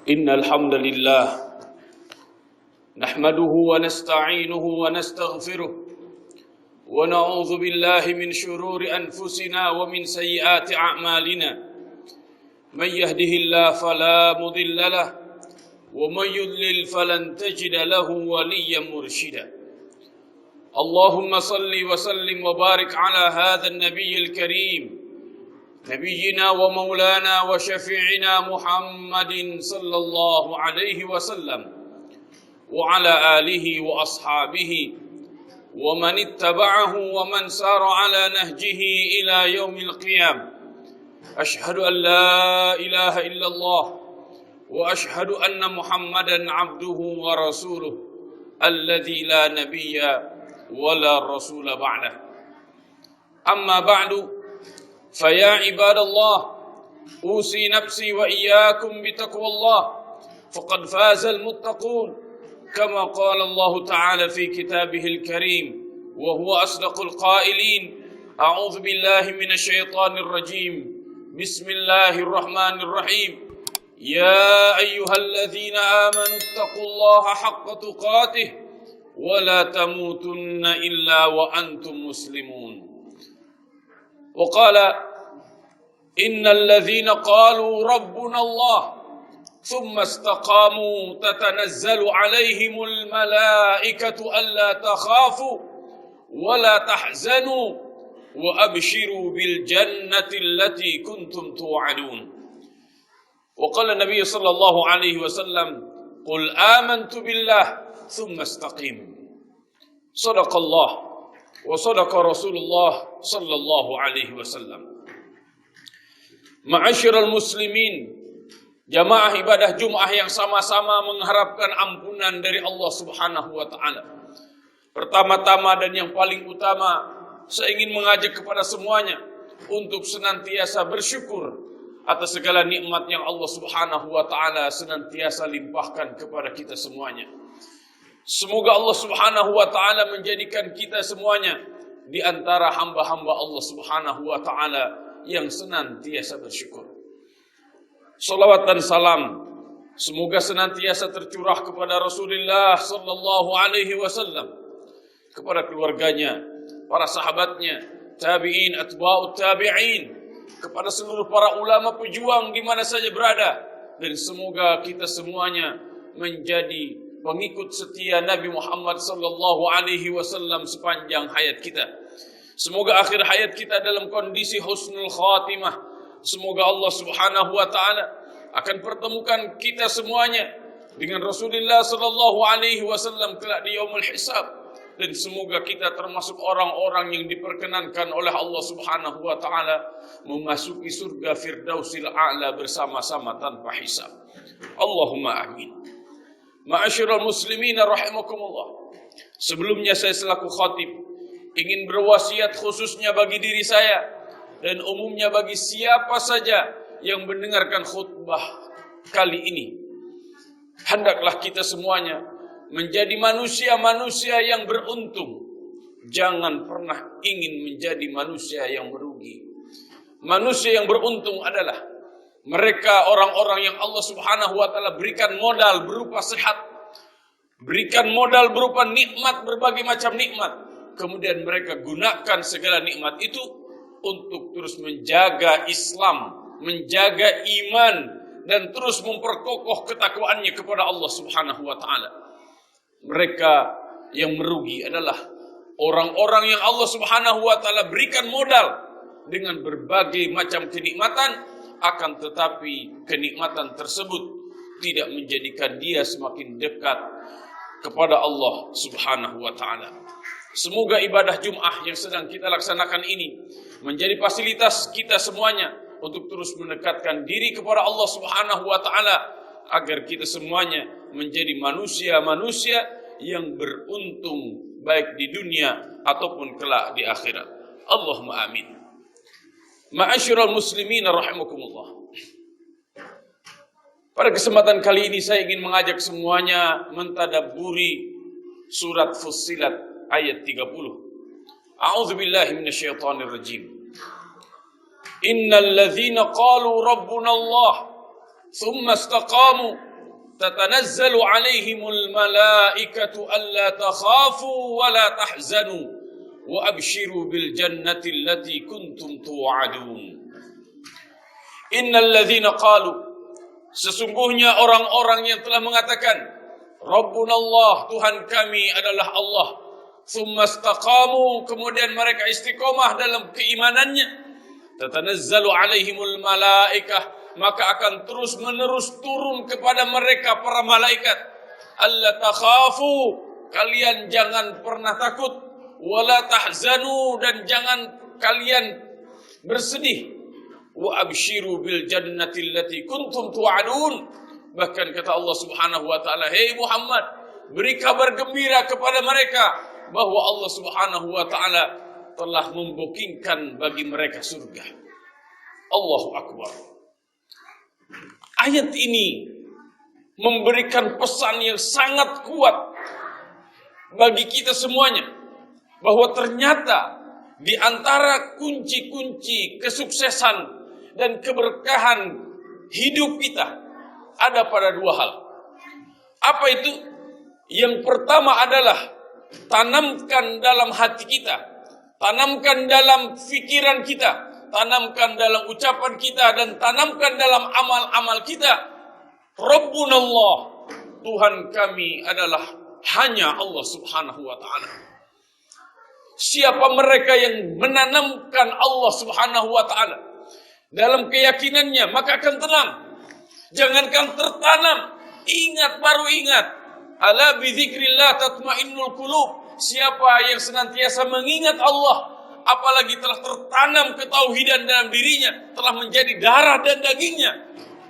إن الحمد لله نحمده ونستعينه ونستغفره ونعوذ بالله من شرور أنفسنا ومن سيئات أعمالنا من يهده الله فلا مضل له ومن يضلل فلن تجد له وليا مرشدا اللهم صل وسلم وبارك على هذا النبي الكريم نبينا ومولانا وشفيعنا محمد صلى الله عليه وسلم وعلى آله وأصحابه ومن اتبعه ومن سار على نهجه إلى يوم القيامة أشهد أن لا إله إلا الله وأشهد أن محمدا عبده ورسوله الذي لا نبي ولا رسول بعده أما بعد فيا عباد الله أوصي نفسي وإياكم بتقوى الله فقد فاز المتقون كما قال الله تعالى في كتابه الكريم وهو أصدق القائلين أعوذ بالله من الشيطان الرجيم بسم الله الرحمن الرحيم يا أيها الذين آمنوا اتقوا الله حق تقاته ولا تموتن إلا وأنتم مسلمون وقال إن الذين قالوا ربنا الله ثم استقاموا تتنزل عليهم الملائكة ألا تخافوا ولا تحزنوا وأبشروا بالجنة التي كنتم توعدون وقال النبي صلى الله عليه وسلم قل آمنت بالله ثم استقيم صدق الله وصدق رسول الله صلى الله عليه وسلم. Ma'asyiral muslimin, jamaah ibadah Jumat yang sama-sama mengharapkan ampunan dari Allah Subhanahu wa taala. Pertama-tama dan yang paling utama, saya ingin mengajak kepada semuanya untuk senantiasa bersyukur atas segala nikmat yang Allah Subhanahu wa taala senantiasa limpahkan kepada kita semuanya. Semoga Allah Subhanahu wa taala menjadikan kita semuanya di antara hamba-hamba Allah Subhanahu wa taala yang senantiasa bersyukur. Salawat dan salam semoga senantiasa tercurah kepada Rasulullah sallallahu alaihi wasallam, kepada keluarganya, para sahabatnya, tabi'in, atba'ut tabi'in, kepada seluruh para ulama pejuang di mana saja berada, dan semoga kita semuanya menjadi pengikut setia Nabi Muhammad sallallahu alaihi wasallam sepanjang hayat kita. Semoga akhir hayat kita dalam kondisi husnul khatimah. Semoga Allah Subhanahu wa taala akan pertemukan kita semuanya dengan Rasulullah sallallahu alaihi wasallam kelak di yaumul hisab, dan semoga kita termasuk orang-orang yang diperkenankan oleh Allah Subhanahu wa taala memasuki surga Firdausil A'la bersama-sama tanpa hisab. Allahumma amin. Ma'asyiral muslimin rahimakumullah. Sebelumnya saya selaku khatib ingin berwasiat khususnya bagi diri saya dan umumnya bagi siapa saja yang mendengarkan khutbah kali ini. Hendaklah kita semuanya menjadi manusia-manusia yang beruntung. Jangan pernah ingin menjadi manusia yang merugi. Manusia yang beruntung adalah mereka orang-orang yang Allah Subhanahu wa taala berikan modal berupa sehat, berikan modal berupa nikmat, berbagai macam nikmat. Kemudian mereka gunakan segala nikmat itu untuk terus menjaga Islam, menjaga iman, dan terus memperkokoh ketakwaannya kepada Allah Subhanahu wa taala. Mereka yang merugi adalah orang-orang yang Allah Subhanahu wa taala berikan modal dengan berbagai macam kenikmatan, akan tetapi kenikmatan tersebut tidak menjadikan dia semakin dekat kepada Allah Subhanahu wa taala. Semoga ibadah Jumat yang sedang kita laksanakan ini menjadi fasilitas kita semuanya untuk terus mendekatkan diri kepada Allah Subhanahu wa taala, agar kita semuanya menjadi manusia-manusia yang beruntung baik di dunia ataupun kelak di akhirat. Allahumma amin. Ma'asyiral muslimin rahimakumullah. Pada kesempatan kali ini saya ingin mengajak semuanya mentadabburi surat Fussilat ayat 30. A'udzubillahi minasyaitonir rajim. Innal ladzina qalu rabbuna Allah thumma istaqamu tatanazzalu 'alaihimul malaikatu alla takhafu wa la tahzanu wa abshiru bil jannati allati kuntum tu'adun. Innal ladzina qalu, sesungguhnya orang-orang yang telah mengatakan Rabbuna Allah, Tuhan kami adalah Allah, tsumma istaqamu, kemudian mereka istiqomah dalam keimanannya, tatanazzalu alaihimul malaikah, maka akan terus menerus turun kepada mereka para malaikat, alla takhafu, kalian jangan pernah takut, wala tahzanu, dan jangan kalian bersedih, wa abshiru bil jannati allati kuntum tu'adun. Bahkan kata Allah Subhanahu wa taala, "Hei Muhammad, beri kabar gembira kepada mereka bahwa Allah Subhanahu wa taala telah membukingkan bagi mereka surga." Allahu akbar. Ayat ini memberikan pesan yang sangat kuat bagi kita semuanya, bahwa ternyata di antara kunci-kunci kesuksesan dan keberkahan hidup kita ada pada dua hal. Apa itu? Yang pertama adalah tanamkan dalam hati kita, tanamkan dalam pikiran kita, tanamkan dalam ucapan kita, dan tanamkan dalam amal-amal kita, Rabbuna Allah, Tuhan kami adalah hanya Allah Subhanahu wa ta'ala. Siapa mereka yang menanamkan Allah Subhanahu wa ta'ala dalam keyakinannya, maka akan tenang. Jangankan tertanam, ingat, baru ingat. Ala bidzikrillah tatmainnul qulub. Siapa yang senantiasa mengingat Allah, apalagi telah tertanam ketauhidan dalam dirinya, telah menjadi darah dan dagingnya,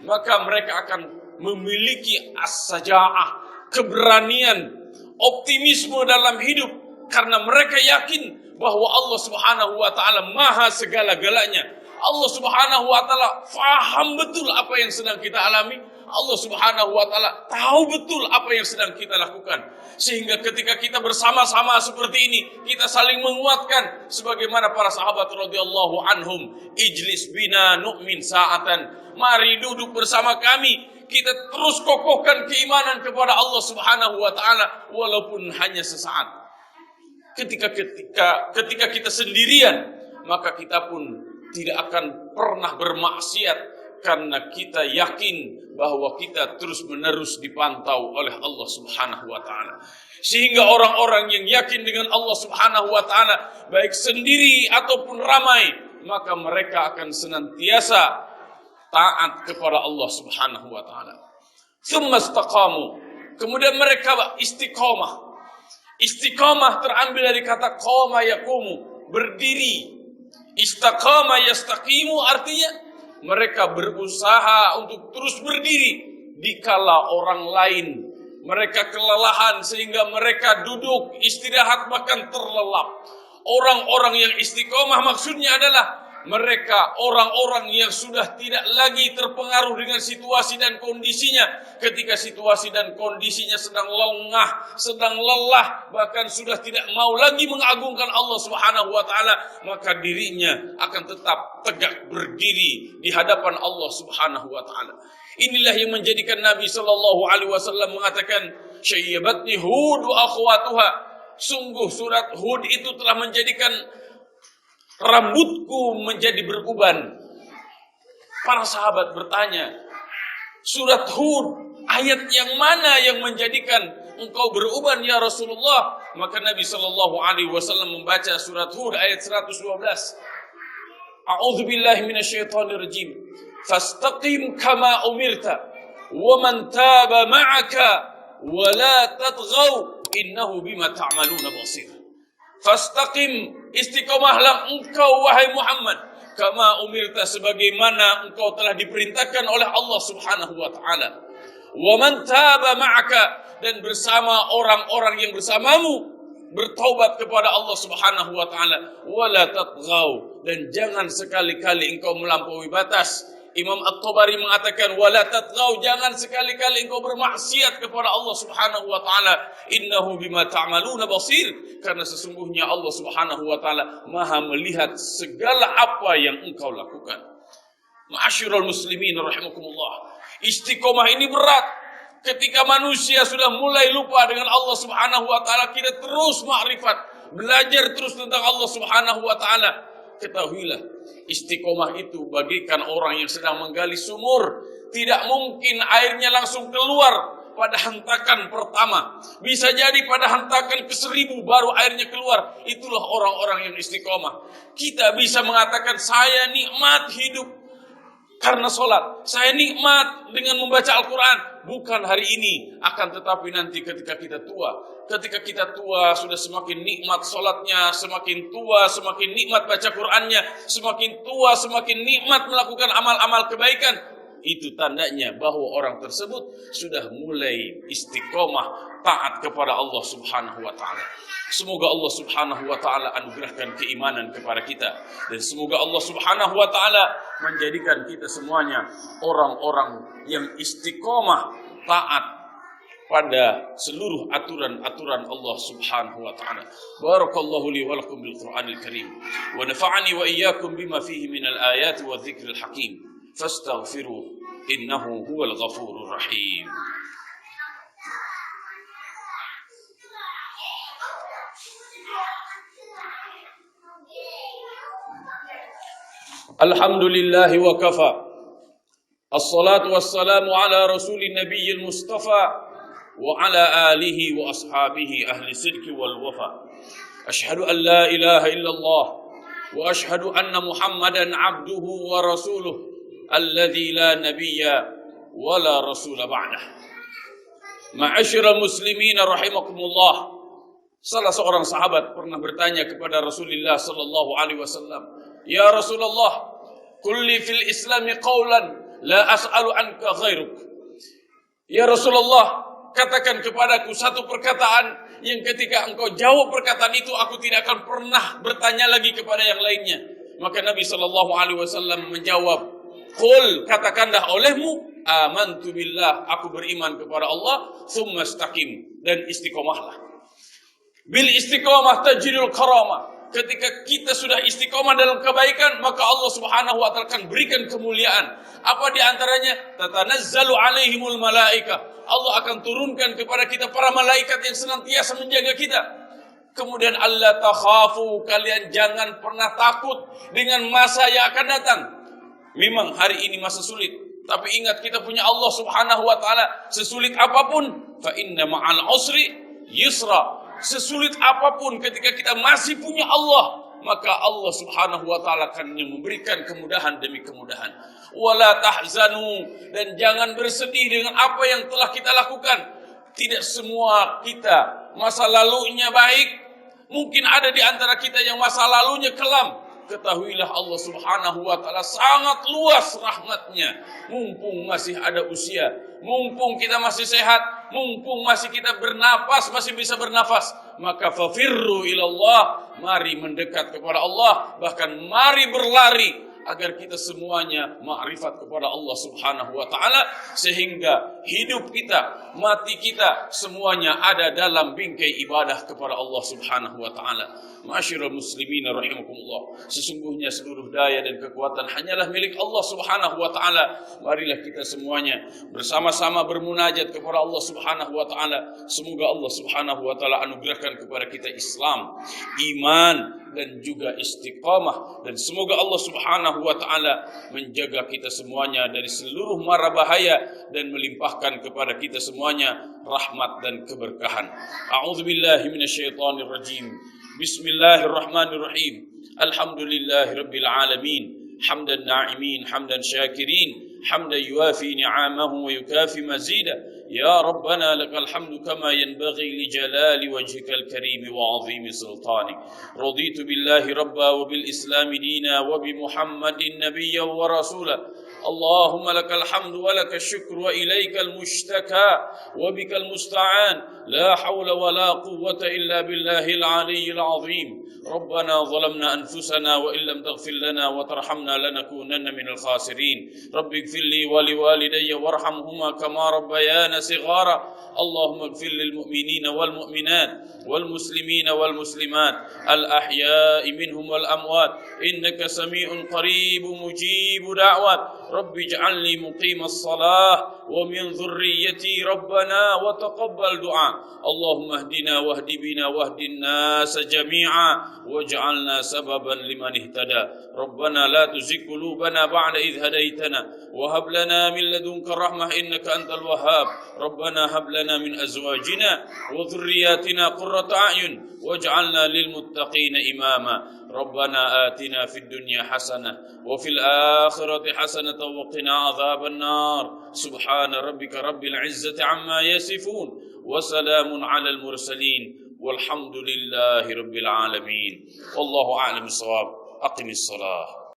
maka mereka akan memiliki as-saja'ah, keberanian, optimisme dalam hidup, karena mereka yakin bahwa Allah Subhanahu wa ta'ala maha segala-galanya. Allah Subhanahu wa ta'ala faham betul apa yang sedang kita alami. Allah Subhanahu wa ta'ala tahu betul apa yang sedang kita lakukan. Sehingga ketika kita bersama-sama seperti ini, kita saling menguatkan sebagaimana para sahabat radhiyallahu anhum, ijlis bina nu'min sa'atan, mari duduk bersama kami, kita terus kokohkan keimanan kepada Allah Subhanahu wa ta'ala walaupun hanya sesaat. Ketika kita sendirian, maka kita pun tidak akan pernah bermaksiat, karena kita yakin bahwa kita terus-menerus dipantau oleh Allah Subhanahu wa ta'ala. Sehingga orang-orang yang yakin dengan Allah Subhanahu wa ta'ala, baik sendiri ataupun ramai, maka mereka akan senantiasa taat kepada Allah Subhanahu wa ta'ala. Tsumma istaqamu, kemudian mereka istiqomah. Istiqamah terambil dari kata qama yaqumu, berdiri. Istaqama yastaqimu, artinya mereka berusaha untuk terus berdiri dikala orang lain mereka kelelahan sehingga mereka duduk istirahat bahkan terlelap. Orang-orang yang istiqomah maksudnya adalah mereka orang-orang yang sudah tidak lagi terpengaruh dengan situasi dan kondisinya. Ketika situasi dan kondisinya sedang lengah, sedang lelah, bahkan sudah tidak mau lagi mengagungkan Allah Subhanahu wa ta'ala, maka dirinya akan tetap tegak berdiri di hadapan Allah Subhanahu wa ta'ala. Inilah yang menjadikan Nabi sallallahu alaihi wasallam mengatakan, "Syayyabatni Hud wa akhwatuha." Sungguh surat Hud itu telah menjadikan rambutku menjadi beruban. Para sahabat bertanya, surat Hud, ayat yang mana yang menjadikan engkau beruban ya Rasulullah? Maka Nabi sallallahu alaihi wasallam membaca surat Hud ayat 112. A'udzu billahi minasyaitonir rajim. Fastaqim kama umirta wa man taba ma'aka wa la tatghaw innahu bima ta'maluna basir. Fastaqim, istiqomahlah engkau wahai Muhammad, kama umirta, sebagaimana engkau telah diperintahkan oleh Allah Subhanahu wa ta'ala. Wa man taba ma'aka, dan bersama orang-orang yang bersamamu bertaubat kepada Allah Subhanahu wa ta'ala. Wa la tatghaw, dan jangan sekali-kali engkau melampaui batas. Imam At-Tabari mengatakan, wala tatghaw, jangan sekali-kali engkau bermaksiat kepada Allah Subhanahu wa ta'ala. Innahu bima ta'maluna basir, karena sesungguhnya Allah Subhanahu wa ta'ala maha melihat segala apa yang engkau lakukan. Ma'asyiral muslimin rahimakumullah. Istiqomah ini berat, Ketika manusia sudah mulai lupa dengan Allah Subhanahu wa taala, kita terus ma'rifat, belajar terus tentang Allah Subhanahu wa taala. Ketahuilah, istiqomah itu bagaikan orang yang sedang menggali sumur. Tidak mungkin airnya langsung keluar pada hentakan pertama. Bisa jadi pada hentakan ke-1000 baru airnya keluar. Itulah orang-orang yang istiqomah. Kita bisa mengatakan, saya nikmat hidup karena sholat. Saya nikmat dengan membaca Al-Quran. Bukan hari ini, akan tetapi nanti ketika kita tua. Ketika kita tua, sudah semakin nikmat sholatnya, semakin tua, semakin nikmat baca Qurannya, semakin tua, semakin nikmat melakukan amal-amal kebaikan. Itu tandanya bahwa orang tersebut sudah mulai istiqomah taat kepada Allah Subhanahu wa taala. Semoga Allah Subhanahu wa taala anugerahkan keimanan kepada kita, dan semoga Allah Subhanahu wa taala menjadikan kita semuanya orang-orang yang istiqomah taat pada seluruh aturan-aturan Allah Subhanahu wa taala. Barakallahu li wa lakum bil Qur'anil Karim wa nafa'ani wa iyyakum bima fihi minal ayati wa dzikril hakim. Fastaghfiruh innahu huwal ghafurur rahim. Alhamdulillahi wa kafa. Assalatu wassalamu ala rasulin nabiyil mustafa wa ala alihi wa ashabihi ahli sidqi wal wafa. Ashhadu an la ilaha illallah wa ashhadu anna Muhammadan abduhu wa rasuluh alladzi la nabiyya wa la rasula ba'dah. Ma'asyiral muslimin rahimakumullah. Salah seorang sahabat pernah bertanya kepada Rasulullah sallallahu alaihi wasallam, "Ya Rasulullah, kulli fil Islami qawlan la as'alu anka ghairuk." Ya Rasulullah, katakan kepadaku satu perkataan yang ketika engkau jawab perkataan itu, aku tidak akan pernah bertanya lagi kepada yang lainnya. Maka Nabi sallallahu alaihi wasallam menjawab, "Qul," katakanlah olehmu, "amantu billah," aku beriman kepada Allah, "tsumma istaqim," dan istiqomahlah. Bil istiqomah tajidul karamah. Ketika kita sudah istiqomah dalam kebaikan, maka Allah Subhanahu wa taala akan berikan kemuliaan. Apa di antaranya? Tatanazzalu alaihimul malaika. Allah akan turunkan kepada kita para malaikat yang senantiasa menjaga kita. Kemudian Allah takhafu, kalian jangan pernah takut dengan masa yang akan datang. Memang hari ini masa sulit, tapi ingat kita punya Allah Subhanahu wa taala. Sesulit apapun, fa inna ma'al usri yusra. Sesulit apapun ketika kita masih punya Allah, maka Allah Subhanahu wa taala akan memberikan kemudahan demi kemudahan. Wala tahzanu, dan jangan bersedih dengan apa yang telah kita lakukan. Tidak semua kita masa lalunya baik. Mungkin ada di antara kita yang masa lalunya kelam. Ketahuilah Allah Subhanahu wa taala sangat luas rahmatnya. Mumpung masih ada usia, mumpung kita masih sehat, mumpung masih kita bernapas, masih bisa bernafas, maka fafirru ilallah, mari mendekat kepada Allah, bahkan mari berlari agar kita semuanya ma'rifat kepada Allah Subhanahu wa taala, sehingga hidup kita, mati kita semuanya ada dalam bingkai ibadah kepada Allah Subhanahu wa taala. Ma'asyiral muslimin rahimakumullah, sesungguhnya seluruh daya dan kekuatan hanyalah milik Allah Subhanahu wa taala. Marilah kita semuanya bersama-sama bermunajat kepada Allah Subhanahu wa taala. Semoga Allah Subhanahu wa taala anugerahkan kepada kita Islam, iman, dan juga istiqamah, dan semoga Allah Subhanahu wa taala menjaga kita semuanya dari seluruh mara bahaya dan melimpahkan kepada kita semuanya rahmat dan keberkahan. A'udzubillahi minasyaitonir rajim. Bismillahirrahmanirrahim. Alhamdulillahirabbil alamin. Hamdan na'imin, hamdan syakirin, hamdan yuafi ni'amahu wa yukafi mazida. يا ربنا لك الحمد كما ينبغي لجلال وجهك الكريم وعظيم سلطانك. رضيت بالله ربا وبالإسلام دينا وبمحمد نبيا ورسولا. اللهم لك الحمد ولك الشكر وإليك المشتكى وبك المستعان. لا حول ولا قوة إلا بالله العلي العظيم. ربنا ظلمنا أنفسنا وإن لم تغفر لنا وترحمنا لنكونن من الخاسرين. رب اغفر لي ولوالدي وارحمهما كما ربيانا صغارا. اللهم اغفر للمؤمنين والمؤمنات والمسلمين والمسلمات الأحياء منهم والأموات إنك سميع قريب مجيب دعوات. رب اجعلني مقيم الصلاة ومن ذريتي ربنا وتقبل دعاء اللهم اهدنا واهد بنا واهد الناس جميعا واجعلنا سببا لمن اهتدى ربنا لا تزغ قلوبنا بعد إذ هديتنا وهب لنا من لدنك الرحمة إنك أنت الوهاب ربنا هب لنا من أزواجنا وذرياتنا قرة أعين واجعلنا للمتقين إماما ربنا آتنا في الدنيا حسنة وفي الآخرة حسنة وقنا عذاب النار سبحان ربك رب العزة عما يصفون وسلام على المرسلين والحمد لله رب العالمين والله أعلم الصواب أقم الصلاة